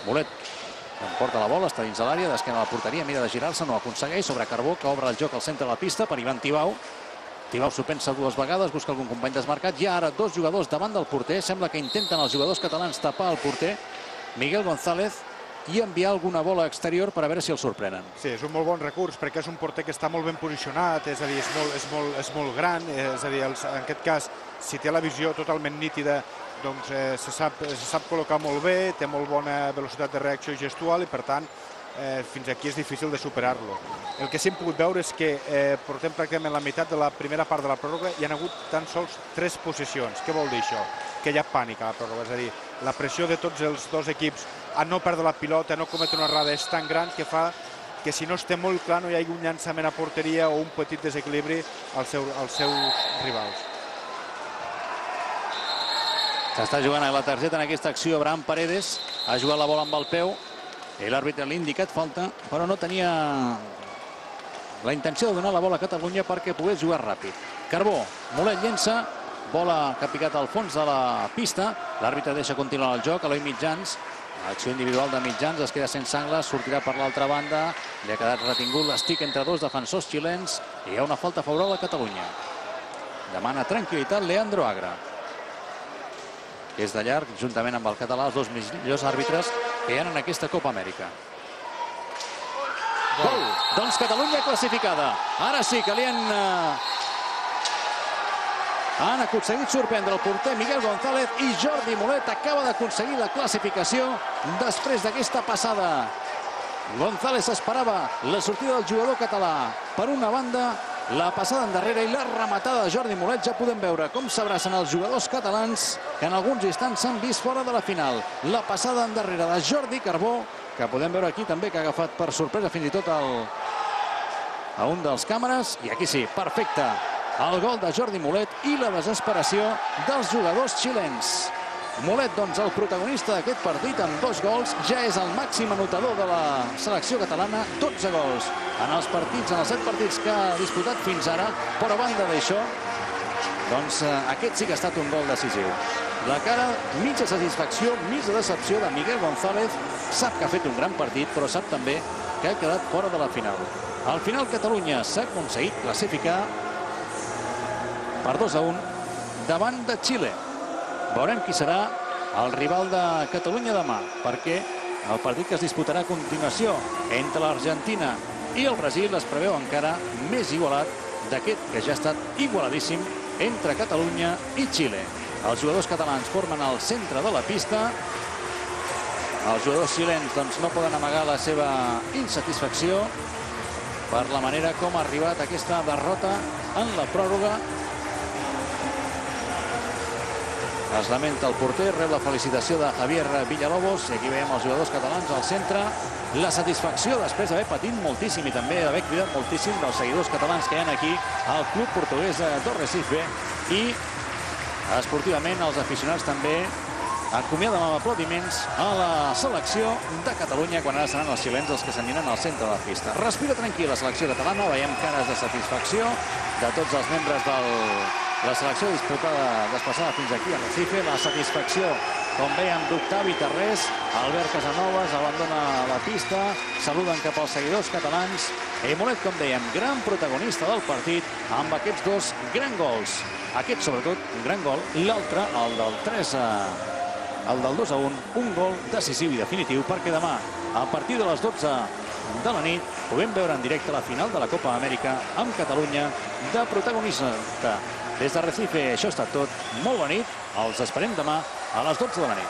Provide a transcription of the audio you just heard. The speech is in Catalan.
Mulet porta la bola, està dins de l'àrea, d'esquena a la porteria, mira de girar-se, no ho aconsegueix, sobre Carbó, que obre el joc al centre de la pista per Ivan Tibau. Tibau s'ho pensa dues vegades, busca algun company desmarcat. Hi ha ara dos jugadors davant del porter. Sembla que intenten els jugadors catalans tapar el porter, Miguel González, i enviar alguna bola exterior per a veure si el sorprenen. Sí, és un molt bon recurs perquè és un porter que està molt ben posicionat, és a dir, és molt gran, és a dir, en aquest cas, si té la visió totalment nítida, doncs se sap col·locar molt bé, té molt bona velocitat de reacció gestual i, per tant, fins aquí és difícil de superar-lo. El que sí hem pogut veure és que portem pràcticament la meitat de la primera part de la pròrroga i hi ha hagut tan sols 3 possessions. Què vol dir això? Que hi ha pànic a la pròrroga, és a dir, la pressió de tots els dos equips a no perdre la pilota, a no cometre una errada és tan gran que fa que si no es té molt clar no hi hagi un llançament a porteria o un petit desequilibri als seus rivals. S'està jugant a la targeta en aquesta acció Abraham Paredes. Ha jugat la bola amb el peu. L'àrbitre li ha indicat falta, però no tenia la intenció de donar la bola a Catalunya perquè pogués jugar ràpid. Carbó, Mulet llença, bola que ha picat al fons de la pista. L'àrbitre deixa continuar el joc. Eloi Mitjans, acció individual de Mitjans, es queda sense angles, sortirà per l'altra banda. Li ha quedat retingut l'estic entre dos defensors xilens i hi ha una falta favorable a Catalunya. Demana tranquil·litat Leandro Agra, que és de llarg, juntament amb el català, els dos millors àrbitres que hi ha en aquesta Copa Amèrica. Gol! Doncs Catalunya classificada. Ara sí que li han aconseguit sorprendre el porter Miguel González i Jordi Mulet acaba d'aconseguir la classificació després d'aquesta passada. González esperava la sortida del jugador català per una banda, la passada endarrere i la rematada de Jordi Mulet. Ja podem veure com s'abracen els jugadors catalans que en alguns instants s'han vist fora de la final. La passada endarrere de Jordi Carbó, que podem veure aquí també que ha agafat per sorpresa fins i tot a un dels càmeres. I aquí sí, perfecte. El gol de Jordi Mulet i la desesperació dels jugadors xilens. Mulet, doncs, el protagonista d'aquest partit amb 2 gols, ja és el màxim anotador de la selecció catalana, 12 gols en els 7 partits que ha disputat fins ara, però a banda d'això, doncs aquest sí que ha estat un gol decisiu. La cara, mitja satisfacció, mitja decepció de Miguel González, sap que ha fet un gran partit, però sap també que ha quedat fora de la final. Al final Catalunya s'ha aconseguit classificar per 2-1 davant de Xile. Veurem qui serà el rival de Catalunya demà, perquè el partit que es disputarà a continuació entre l'Argentina i el Brasil es preveu encara més igualat d'aquest que ja ha estat igualadíssim entre Catalunya i Xile. Els jugadors catalans formen el centre de la pista. Els jugadors xilens doncs, no poden amagar la seva insatisfacció per la manera com ha arribat aquesta derrota en la pròrroga. Es lamenta el porter, rep la felicitació de Javier Villalobos i aquí veiem els jugadors catalans al centre. La satisfacció després d'haver patit moltíssim i també d'haver cridat moltíssim dels seguidors catalans que hi ha aquí al club portuguès de Recife, i esportivament els aficionats també acomiaden amb aplaudiments a la selecció de Catalunya quan ara seran els xilens els que s'aniran al centre de la pista. Respira tranquil la selecció catalana, veiem cares de satisfacció de tots els membres de la selecció desplaçada fins aquí a Recife. La satisfacció, com veiem, d'Octavi Tarrés. Albert Casanovas abandona la pista, saluden cap als seguidors catalans. I Mulet, com dèiem, gran protagonista del partit amb aquests 2 grans gols. Aquest, sobretot, un gran gol. L'altre, el del 2-1, un gol decisiu i definitiu perquè demà, a partir de les 12 de la nit, podem veure en directe la final de la Copa Amèrica amb Catalunya de protagonista. Des de Recife, això ha estat tot. Molt bona nit. Els esperem demà a les 12 de la nit.